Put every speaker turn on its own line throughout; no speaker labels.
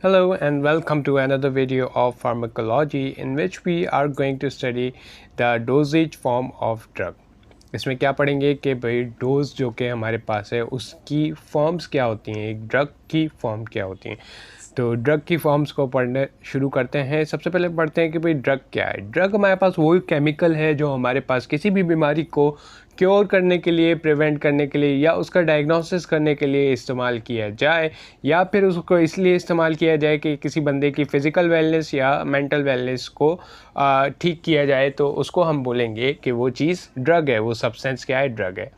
Hello and welcome to another video of pharmacology in which we are going to study the dosage form of drug. इसमें क्या पढ़ेंगे कि भाई dose जो कि हमारे पास है उसकी फॉर्म्स क्या होती हैं, एक ड्रग की फॉर्म क्या होती हैं। तो ड्रग की फॉर्म्स को पढ़ने शुरू करते हैं। सबसे पहले पढ़ते हैं कि भाई ड्रग क्या है। ड्रग हमारे पास वही केमिकल है जो हमारे पास किसी भी बीमारी को क्योर करने के लिए, प्रिवेंट करने के लिए या उसका डायग्नोसिस करने के लिए इस्तेमाल किया जाए, या फिर उसको इसलिए इस्तेमाल किया जाए कि किसी बंदे की फ़िज़िकल वेलनेस या मेंटल वेलनेस को ठीक किया जाए, तो उसको हम बोलेंगे कि वो चीज़ ड्रग है, वो सब्सटेंस क्या है, ड्रग है।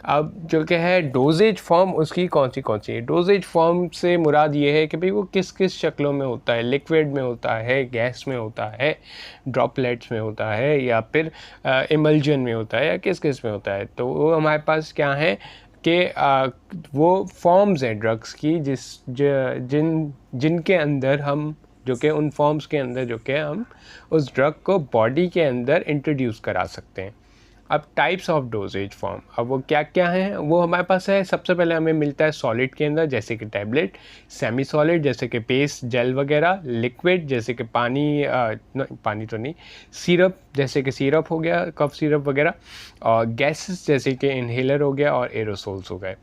अब जो क्या है डोजेज फॉर्म उसकी कौन सी है। डोजेज फॉर्म से मुराद ये है कि भाई वो किस किस शक्लों में होता है, लिक्विड में होता है, गैस में होता है, ड्रॉपलेट्स में होता है, या फिर इमल्जन में होता है, या किस किस में होता है। तो वो हमारे पास क्या है कि वो फॉर्म्स हैं ड्रग्स की जिनके अंदर हम जो कि उन फॉर्म्स के अंदर जो कि हम उस ड्रग को बॉडी के अंदर इंट्रोड्यूस करा सकते हैं। अब टाइप्स ऑफ डोजेज फॉर्म, अब वो क्या क्या हैं वो हमारे पास है। सबसे पहले हमें मिलता है सॉलिड के अंदर जैसे कि टैबलेट, सेमी सॉलिड जैसे कि पेस्ट, जेल वगैरह, लिक्विड जैसे कि पानी तो नहीं, सिरप जैसे कि सिरप हो गया, कफ सिरप वगैरह, और गैसेस जैसे कि इनहेलर हो गया और एरोसोल्स हो गए।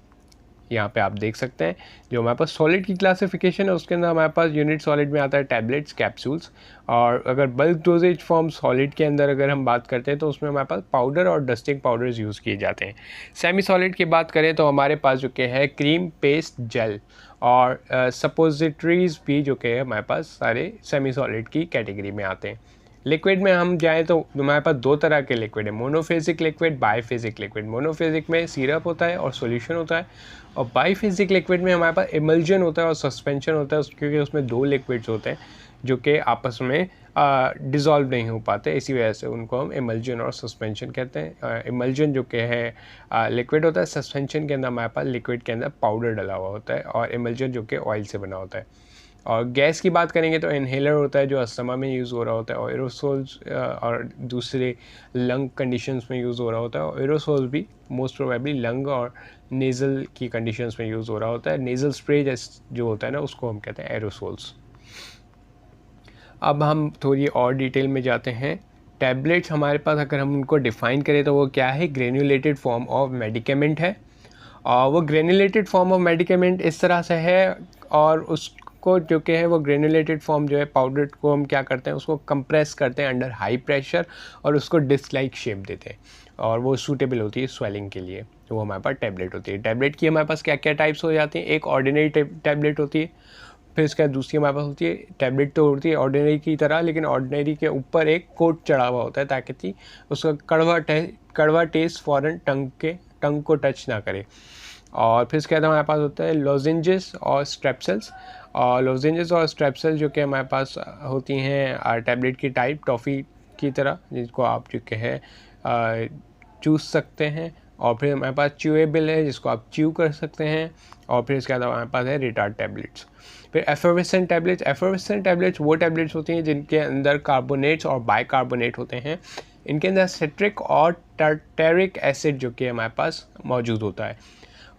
यहाँ पे आप देख सकते हैं जो हमारे पास सॉलिड की क्लासिफिकेशन है उसके अंदर हमारे पास यूनिट सॉलिड में आता है टैबलेट्स, कैप्सूल्स, और अगर बल्क डोजेज फॉर्म सॉलिड के अंदर अगर हम बात करते हैं तो उसमें हमारे पास पाउडर और डस्टिंग पाउडर्स यूज़ किए जाते हैं। सेमी सॉलिड की बात करें तो हमारे पास जो कि है क्रीम, पेस्ट, जेल और सपोजिटरीज भी जो कि है हमारे पास सारे सेमी सॉलिड की कैटेगरी में आते हैं। लिक्विड में हम जाएँ तो हमारे पास दो तरह के लिक्विड है, monophasic liquid, biphasic liquid. Monophasic में सिरप होता है और सॉल्यूशन होता है, और बाईफेजिक लिक्विड में हमारे पास इमल्जन होता है और सस्पेंशन होता है, क्योंकि उसमें दो लिक्विड्स होते हैं जो कि आपस में डिज़ोल्व नहीं हो पाते, इसी वजह से उनको हम इमल्जन और सस्पेंशन कहते हैं। इमल्जन जो कि है लिक्विड होता है, सस्पेंशन के अंदर हमारे पास लिक्विड के अंदर पाउडर डला हुआ होता है, और इमल्जन जो कि ऑयल से बना होता है। और गैस की बात करेंगे तो इनहेलर होता है जो अस्थमा में यूज़ हो रहा होता है, और एरोसोल्स और दूसरे लंग कंडीशंस में यूज़ हो रहा होता है, और एरोसोल्स भी मोस्ट प्रोबेबली लंग और नेज़ल की कंडीशंस में यूज़ हो रहा होता है। नेज़ल स्प्रे जो होता है ना उसको हम कहते हैं एरोसोल्स। अब हम थोड़ी और डिटेल में जाते हैं। टैबलेट्स हमारे पास अगर हम उनको डिफ़ाइन करें तो वो क्या है, ग्रेन्यूलेटेड फॉर्म ऑफ मेडिकेमेंट है, और वो ग्रेन्यूलेटेड फॉर्म ऑफ मेडिकेमेंट इस तरह से है, और उसको जो कि है वो ग्रेन्यूलेटेड फॉर्म जो है पाउडर को हम क्या करते हैं, उसको कंप्रेस करते हैं अंडर हाई प्रेशर और उसको डिस्क लाइक शेप देते हैं, और वो सूटेबल होती है स्वेलिंग के लिए। तो वो हमारे पास टैबलेट होती है। टैबलेट की हमारे पास क्या क्या टाइप्स हो जाती हैं, एक ऑर्डिनरी टैबलेट होती है, फिर इसके बाद दूसरी हमारे पास होती है टैबलेट तो होती है ऑर्डिनरी की तरह, लेकिन ऑर्डिनरी के ऊपर एक कोट चढ़ा हुआ होता है ताकि उसका कड़वा टेस्ट फ़ौरन टंग को टच ना करे। और फिर इसके बाद हमारे पास होता है लॉजेंजेस और स्ट्रेप्सिल्स, और लॉजेंजेस और स्ट्रेप्सिल्स जो कि हमारे पास होती हैं टैबलेट की टाइप, टॉफ़ी की तरह, जिसको आप जो कि है चूस सकते हैं। और फिर हमारे पास च्यूएबल है जिसको आप च्यू कर सकते हैं। और फिर इसके बाद हमारे पास है रिटार्ड टैबलेट्स। फिर एफर्वेसेंट टैबलेट्स। एफर्वेसेंट टैबलेट्स वो टैबलेट्स होती हैं जिनके अंदर कार्बोनेट्स और बाइकार्बोनेट होते हैं। इनके अंदर सिट्रिक और टार्टेरिक एसिड जो कि हमारे पास मौजूद होता है,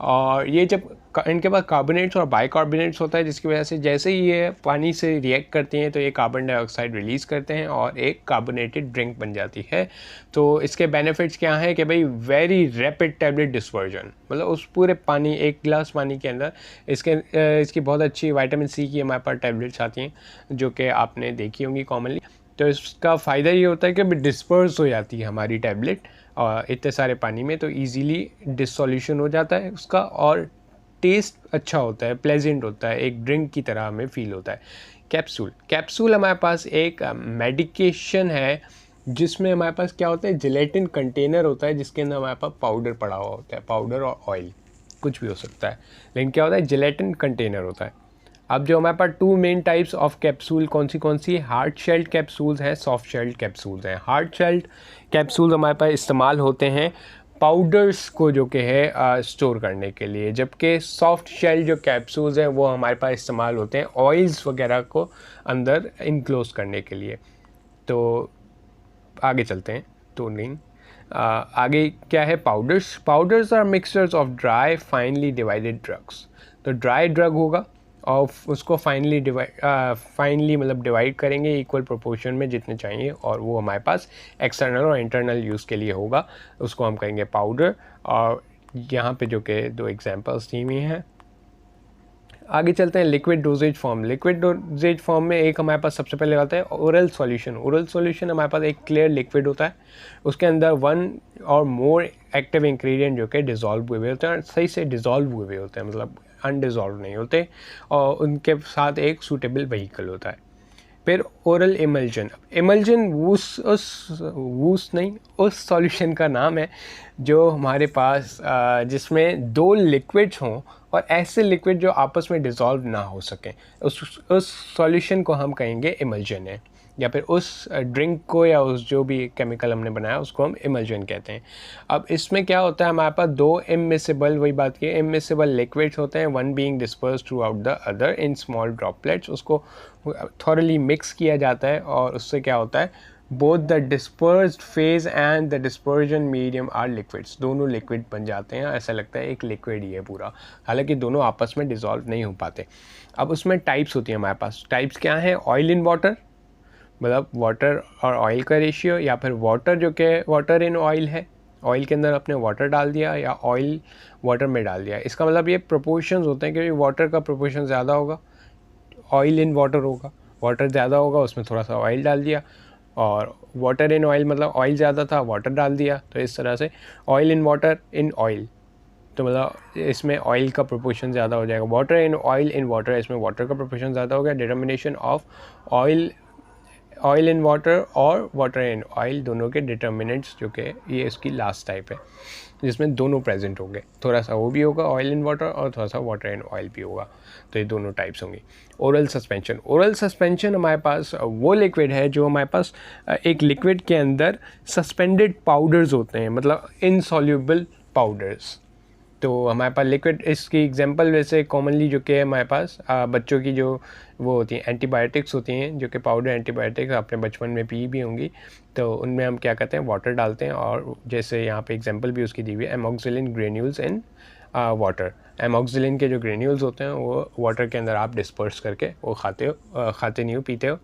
और ये जब इनके पास कार्बोनेट्स और बाइकार्बोनेट्स होता है, जिसकी वजह से जैसे ही ये पानी से रिएक्ट करती हैं तो ये कार्बन डाइऑक्साइड रिलीज़ करते हैं और एक कार्बोनेटेड ड्रिंक बन जाती है। तो इसके बेनिफिट्स क्या हैं कि भाई वेरी रैपिड टैबलेट डिस्पर्जन, मतलब उस पूरे पानी, एक गिलास पानी के अंदर इसकी बहुत अच्छी विटामिन सी की हमारे पास टैबलेट्स आती हैं जो कि आपने देखी होंगी कॉमनली। तो इसका फ़ायदा ये होता है कि डिस्पर्स हो जाती है हमारी टैबलेट और इतने सारे पानी में, तो इजीली डिसोल्यूशन हो जाता है उसका, और टेस्ट अच्छा होता है, प्लेजेंट होता है, एक ड्रिंक की तरह हमें फील होता है। कैप्सूल हमारे पास एक मेडिकेशन है जिसमें हमारे पास क्या होता है, जिलेटिन कंटेनर होता है जिसके अंदर हमारे पास पाउडर पड़ा हुआ होता है, पाउडर और ऑयल कुछ भी हो सकता है, लेकिन क्या होता है, जिलेटिन कंटेनर होता है। अब जो हमारे पास two main types of capsule कौन सी हार्ड शेल्ड कैप्सूल्स हैं, सॉफ्ट शेल्ड कैप्सूल्स हैं। हार्ड शेल्ड कैप्सूल्स हमारे पास इस्तेमाल होते हैं पाउडर्स को जो कि है स्टोर करने के लिए, जबकि सॉफ्ट शेल जो कैप्सूल्स हैं वो हमारे पास इस्तेमाल होते हैं ऑयल्स वगैरह को अंदर इनक्लोज करने के लिए। तो आगे चलते हैं। तो नहीं आगे क्या है, powders are mixtures of dry finely divided drugs. तो ड्राई ड्रग होगा और उसको फाइनली मतलब डिवाइड करेंगे इक्वल प्रोपोर्शन में जितने चाहिए, और वो हमारे पास एक्सटर्नल और इंटरनल यूज़ के लिए होगा, उसको हम कहेंगे पाउडर। और यहाँ पे जो कि 2 एग्जांपल्स दी हुई हैं। आगे चलते हैं liquid doses form. Liquid doses form में एक हमारे पास सबसे पहले आता है ओरल सॉल्यूशन। ओरल सॉल्यूशन हमारे पास एक क्लियर लिक्विड होता है, उसके अंदर 1 और मोर एक्टिव इंग्रेडिएंट जो कि डिज़ोल्व हुए होते हैं, सही से डिज़ोल्व हुए होते हैं, मतलब अनडिज़ोल्व नहीं होते, और उनके साथ एक सूटेबल व्हीकल होता है। फिर ओरल इमल्जन। इमल्जन उस सॉल्यूशन का नाम है जो हमारे पास जिसमें 2 लिक्विड्स हों और ऐसे लिक्विड जो आपस में डिज़ोल्व ना हो सकें, उस सॉल्यूशन को हम कहेंगे इमल्जन है, या फिर उस ड्रिंक को या उस जो भी केमिकल हमने बनाया उसको हम इमल्जन कहते हैं। अब इसमें क्या होता है, हमारे पास 2 इमिसिबल, वही बात की, इमिसिबल लिक्विड्स होते हैं, one being disperse throughout the other in small droplets. उसको थॉरली मिक्स किया जाता है और उससे क्या होता है, both the dispersed phase and the dispersion medium are liquids, दोनों लिक्विड बन जाते हैं, ऐसा लगता है एक लिक्विड ही है पूरा, हालांकि दोनों आपस में डिज़ोल्व नहीं हो पाते। अब उसमें टाइप्स होती हैं हमारे पास। टाइप्स क्या हैं, ऑयल इन वाटर, मतलब वाटर और ऑयल का रेशियो, या फिर वाटर जो कि वाटर इन ऑयल है, ऑयल के अंदर आपने वाटर डाल दिया या ऑयल वाटर में डाल दिया। इसका मतलब ये प्रोपोर्शंस होते हैं कि वाटर का प्रोपोर्शन ज़्यादा होगा, ऑयल इन वाटर होगा, वाटर ज़्यादा होगा उसमें थोड़ा सा ऑयल डाल दिया, और वाटर इन ऑयल मतलब ऑयल ज़्यादा था वाटर डाल दिया, तो इस तरह से oil in water in oil, तो मतलब इसमें ऑयल का प्रोपोर्शन ज़्यादा हो जाएगा। Water in oil in water, इसमें वाटर का प्रोपोर्शन ज़्यादा हो गया। Determination of oil in water और वाटर इन ऑयल, दोनों के डिटर्मिनेंट्स जो कि ये इसकी लास्ट टाइप है जिसमें दोनों प्रेजेंट होंगे, थोड़ा सा वो भी होगा ऑयल इन वाटर और थोड़ा सा वाटर इन ऑयल भी होगा, तो ये दोनों टाइप्स होंगी। Oral suspension. ओरल सस्पेंशन हमारे पास वो लिक्विड है जो हमारे पास एक लिक्विड के अंदर सस्पेंडेड पाउडर्स होते हैं, मतलब इनसॉल्यूबल पाउडर्स। तो हमारे पास लिक्विड, इसकी एग्जांपल वैसे कॉमनली जो कि हमारे पास बच्चों की जो वो होती हैं एंटीबायोटिक्स होती हैं, जो कि पाउडर एंटीबायोटिक्स आपने बचपन में पी भी होंगी, तो उनमें हम क्या करते हैं, वाटर डालते हैं, और जैसे यहाँ पे एग्जांपल भी उसकी दी हुई है, एमॉक्सिलिन ग्रेन्यूल्स इन वाटर। एमॉक्सिलिन के जो ग्रेन्यूल्स होते हैं वो वाटर के अंदर आप डिस्पर्स करके वो खाते नहीं हो, पीते हो,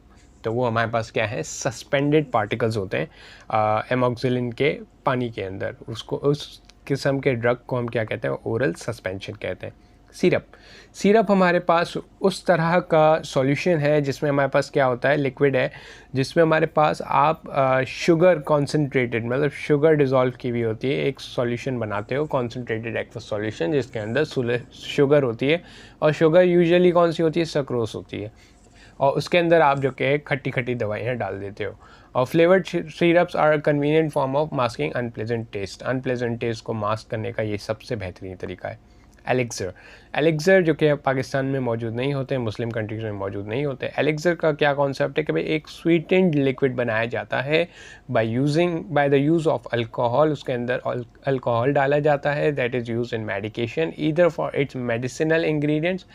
तो वो हमारे पास क्या है, सस्पेंडेड पार्टिकल्स होते हैं एमॉक्सिलिन के पानी के अंदर। उसको, उस किस्म के ड्रग को हम क्या कहते हैं, ओरल सस्पेंशन कहते हैं। सिरप हमारे पास उस तरह का सॉल्यूशन है जिसमें हमारे पास क्या होता है, लिक्विड है जिसमें हमारे पास आप शुगर कॉन्सेंट्रेटेड, मतलब शुगर डिज़ोल्व की हुई होती है, एक सॉल्यूशन बनाते हो कॉन्सेंट्रेटेड एक्वस सॉल्यूशन जिसके अंदर शुगर होती है, और शुगर यूजुअली कौन सी होती है, सक्रोस होती है, और उसके अंदर आप जो कि खट्टी खट्टी दवाइयाँ डाल देते हो। और flavoured syrups are convenient form of masking unpleasant taste. Unpleasant taste को मास्क करने का ये सबसे बेहतरीन तरीका है। एलेक्सर जो कि पाकिस्तान में मौजूद नहीं होते, मुस्लिम कंट्रीज में मौजूद नहीं होते। एलेक्सर का क्या कॉन्सेप्ट है कि भाई एक स्वीटेंड लिक्विड बनाया जाता है by the use of alcohol, उसके अंदर अल्कोहल डाला जाता है, that is use in medication either for its medicinal ingredients,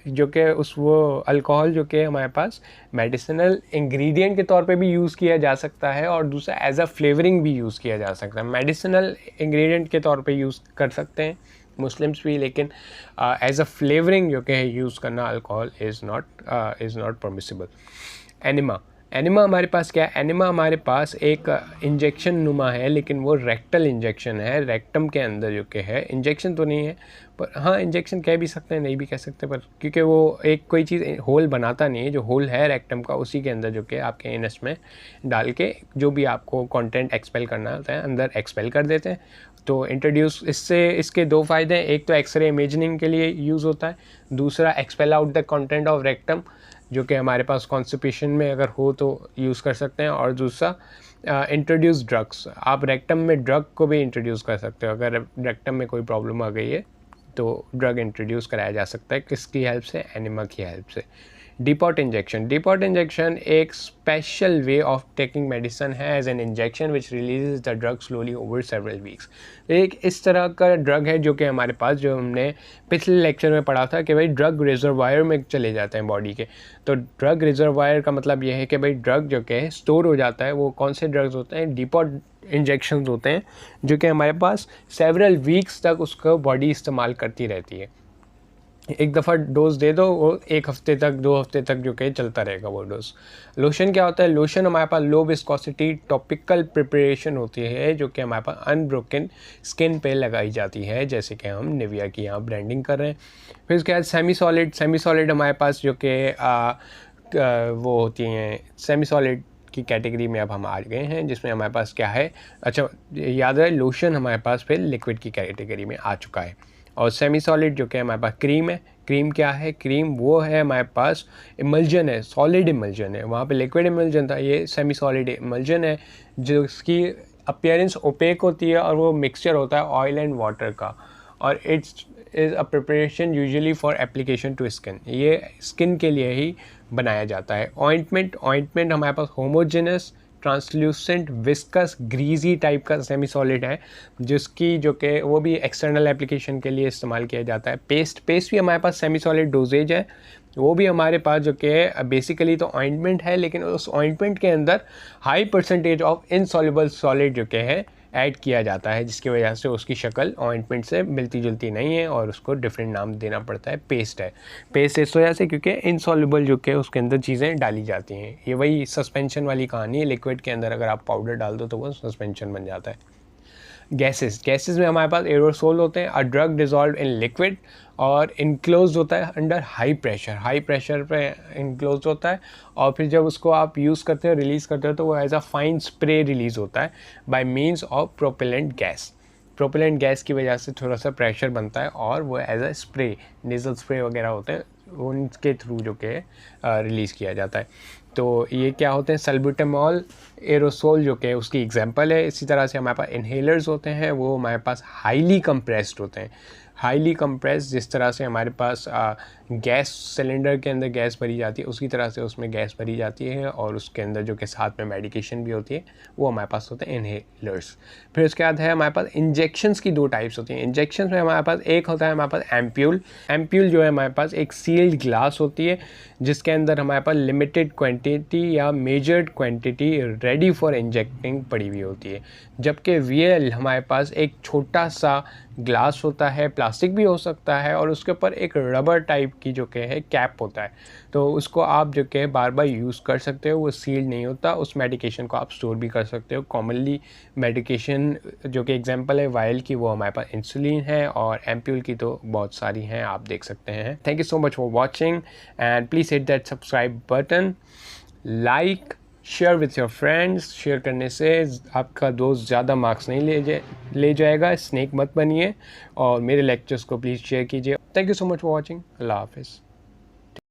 जो कि उस वो अल्कोहल जो कि हमारे पास मेडिसिनल इंग्रेडिएंट के तौर पे भी यूज़ किया जा सकता है, और दूसरा एज अ फ्लेवरिंग भी यूज़ किया जा सकता है। मेडिसिनल इंग्रेडिएंट के तौर पे यूज़ कर सकते हैं मुस्लिम्स भी, लेकिन एज अ फ्लेवरिंग जो कि है यूज़ करना alcohol is not permissible. Enema हमारे पास क्या है, एनिमा हमारे पास एक इंजेक्शन नुमा है, लेकिन वो रेक्टल इंजेक्शन है, रेक्टम के अंदर जो कि है, इंजेक्शन तो नहीं है पर हाँ इंजेक्शन कह भी सकते हैं, नहीं भी कह सकते, पर क्योंकि वो एक कोई चीज़ होल बनाता नहीं है, जो होल है रेक्टम का उसी के अंदर जो कि आपके एनस में डाल के जो भी आपको कंटेंट एक्सपेल करना होता है अंदर एक्सपेल कर देते हैं। तो इंट्रोड्यूस, इसके 2 फ़ायदे हैं, एक तो एक्सरे इमेजिनिंग के लिए यूज़ होता है, दूसरा expel out the content of rectum जो कि हमारे पास कॉन्स्टिपेशन में अगर हो तो यूज़ कर सकते हैं, और दूसरा इंट्रोड्यूस ड्रग्स, आप रेक्टम में ड्रग को भी इंट्रोड्यूस कर सकते हो, अगर रेक्टम में कोई प्रॉब्लम आ गई है तो ड्रग इंट्रोड्यूस कराया जा सकता है, किसकी हेल्प से, एनिमा की हेल्प से। डीपॉट इंजेक्शन एक special way of taking medicine है as an injection which releases the drug slowly over several weeks. एक इस तरह का ड्रग है जो कि हमारे पास, जो हमने पिछले लेक्चर में पढ़ा था कि भाई ड्रग रिजर्वायर में चले जाते हैं बॉडी के, तो ड्रग रिजर्वायर का मतलब ये है कि भाई ड्रग जो कि स्टोर हो जाता है, वो कौन से ड्रग्स होते हैं, डीपॉट इंजेक्शंस होते हैं, जो कि हमारे पास सेवरल वीक्स तक उसको बॉडी इस्तेमाल करती रहती है। एक दफ़ा डोज दे दो, वो 1 हफ्ते तक 2 हफ्ते तक जो कि चलता रहेगा वो डोज। लोशन क्या होता है? लोशन हमारे पास लो विस्कोसिटी टॉपिकल प्रिपरेशन होती है जो कि हमारे पास अनब्रोकन स्किन पे लगाई जाती है, जैसे कि हम निविया की यहाँ ब्रांडिंग कर रहे हैं। फिर उसके बाद सेमी सॉलिड हमारे पास जो कि वो होती हैं सेमी सॉलिड की कैटेगरी में अब हम आ गए हैं, जिसमें हमारे पास क्या है, अच्छा याद है, लोशन हमारे पास फिर लिक्विड की कैटेगरी में आ चुका है। और सेमी सॉलिड जो कि हमारे पास क्रीम है। क्रीम क्या है? क्रीम वो है हमारे पास इमल्जन है, सॉलिड इमल्जन है। वहाँ पे लिक्विड इमल्जन था, ये सेमी सॉलिड इमल्जन है जिसकी अपीयरेंस ओपेक होती है और वो मिक्सचर होता है ऑयल एंड वाटर का, और it's is a preparation usually for application to skin. ये स्किन के लिए ही बनाया जाता है। ऑइंटमेंट हमारे पास homogeneous translucent viscous greasy type का सेमी सॉलिड है, जिसकी जो कि वो भी एक्सटर्नल एप्लीकेशन के लिए इस्तेमाल किया जाता है। पेस्ट भी हमारे पास सेमी सॉलिड डोजेज है, वो भी हमारे पास जो कि बेसिकली तो ऑइंटमेंट है, लेकिन उस ऑइंटमेंट के अंदर high percentage of insoluble solid जो कि है ऐड किया जाता है, जिसकी वजह से उसकी शक्ल ऑइंटमेंट से मिलती जुलती नहीं है और उसको डिफरेंट नाम देना पड़ता है, पेस्ट है। पेस्ट इस वजह से क्योंकि इनसॉल्युबल जो कि उसके अंदर चीज़ें डाली जाती हैं। ये वही सस्पेंशन वाली कहानी है, लिक्विड के अंदर अगर आप पाउडर डाल दो तो वो सस्पेंशन बन जाता है। गैसेस में हमारे पास एरोसोल होते हैं, a drug dissolve in liquid, और इनक्लोज होता है अंडर हाई प्रेशर पे इनक्लोज होता है, और फिर जब उसको आप यूज़ करते हो, रिलीज़ करते हो, तो वो as a fine spray release होता है by means of propellant gas की वजह से थोड़ा सा प्रेशर बनता है और वो as a spray, nasal spray वगैरह होते हैं, उनके थ्रू जो कि रिलीज़ किया जाता है। तो ये क्या होते हैं? सल्ब्यूटामॉल एरोसोल जो कि उसकी एग्जांपल है। इसी तरह से हमारे पास इन्हेलर्स होते हैं, वो हमारे पास हाईली कंप्रेस्ड होते हैं। हाईली कंप्रेस, जिस तरह से हमारे पास गैस सिलेंडर के अंदर गैस भरी जाती है, उसी तरह से उसमें गैस भरी जाती है, और उसके अंदर जो कि साथ में मेडिकेशन भी होती है, वो हमारे पास होते हैं इन्हेलर्स। फिर उसके बाद है हमारे पास इंजेक्शंस की 2 टाइप्स होती हैं। इंजेक्शंस में हमारे पास एक होता है हमारे पास एम्प्यूल जो है हमारे पास एक सील्ड ग्लास होती है, जिसके अंदर हमारे पास लिमिटेड क्वांटिटी या measured quantity ready for injecting पड़ी हुई होती है। जबकि वीएल हमारे पास एक छोटा सा ग्लास होता है, प्लास्टिक भी हो सकता है, और उसके ऊपर एक रबर टाइप की जो कि है कैप होता है, तो उसको आप जो कि बार बार यूज़ कर सकते हो, वो सील्ड नहीं होता। उस मेडिकेशन को आप स्टोर भी कर सकते हो। कॉमनली मेडिकेशन जो कि एग्जांपल है वायल की, वो हमारे पास इंसुलिन है, और एम्प्यूल की तो बहुत सारी हैं, आप देख सकते हैं। Thank you so much for watching, and please hit that subscribe button, like, share with your friends. Share करने से आपका दोस्त ज़्यादा मार्क्स नहीं ले जाएगा, स्नेक मत बनिए, और मेरे लेक्चर्स को प्लीज़ शेयर कीजिए। Thank you so much for watching. अल्लाह हाफिज़।